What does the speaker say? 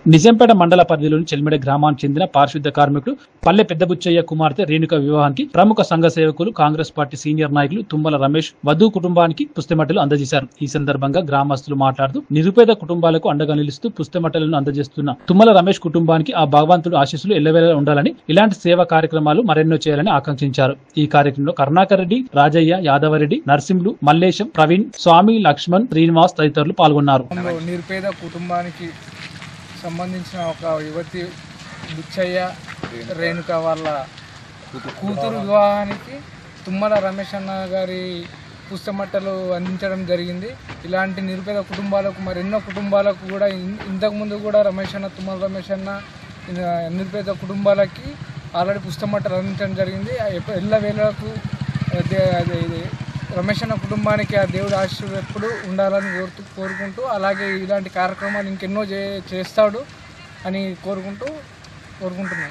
నిజాంపేట మండల పరిధిలోని చెల్మెడ గ్రామానికి చెందిన పారిశుద్ధ్య కార్మికుడు పల్లె పెద్దబుచ్చయ్య కుమార్తె రేణుక వివాహానికి ప్రముఖ సంఘ సేవకులు కాంగ్రెస్ పార్టీ సీనియర్ నాయకులు తుమ్మల రమేష్ వధు కుటుంబానికి పుస్తమట్టలు అందజేశారు. ఈ సందర్భంగా గ్రామస్తులు మాట్లాడుతూ నిరుపేద కుటుంబాలకు అండగా నిలుస్తూ పుస్తమట్టలను అందజేస్తున్న తుమ్మల రమేష్ కుటుంబానికి ఆ భగవంతుడు ఆశీస్సులు ఎల్లవేళలా ఉండాలని, ఇలాంటి సేవా కార్యక్రమాలు మరెన్నో చేయాలని ఆకాంక్షించారు. ఈ కార్యక్రమంలో కరుణాకర్ రెడ్డి, రాజయ్య, యాదవరెడ్డి, నర్సింహులు, మల్లేశం, ప్రవీణ్, స్వామి, లక్ష్మణ్, శ్రీనివాస్ తదితరులు పాల్గొన్నారు. నిరుపేద కుటుంబానికి సంబంధించిన ఒక యువతి బుచ్చయ్య రేణుక వాళ్ళ కూతురు వివాహానికి తుమ్మల రమేష్ అన్న గారి పుస్తమట్టలు అందించడం జరిగింది. ఇలాంటి నిరుపేద కుటుంబాలకు మరెన్నో కుటుంబాలకు కూడా ఇంతకుముందు కూడా తుమ్మల రమేష్ అన్న నిరుపేద కుటుంబాలకి ఆల్రెడీ పుస్తమట్టలు అందించడం జరిగింది. ఎల్లవేళలకు రమేష్ అన్న కుటుంబానికి ఆ దేవుడి ఆశీస్సులు ఎప్పుడు ఉండాలని కోరుకుంటూ, అలాగే ఇలాంటి కార్యక్రమాలు ఇంకెన్నో చేస్తాడు అని కోరుకుంటున్నాను.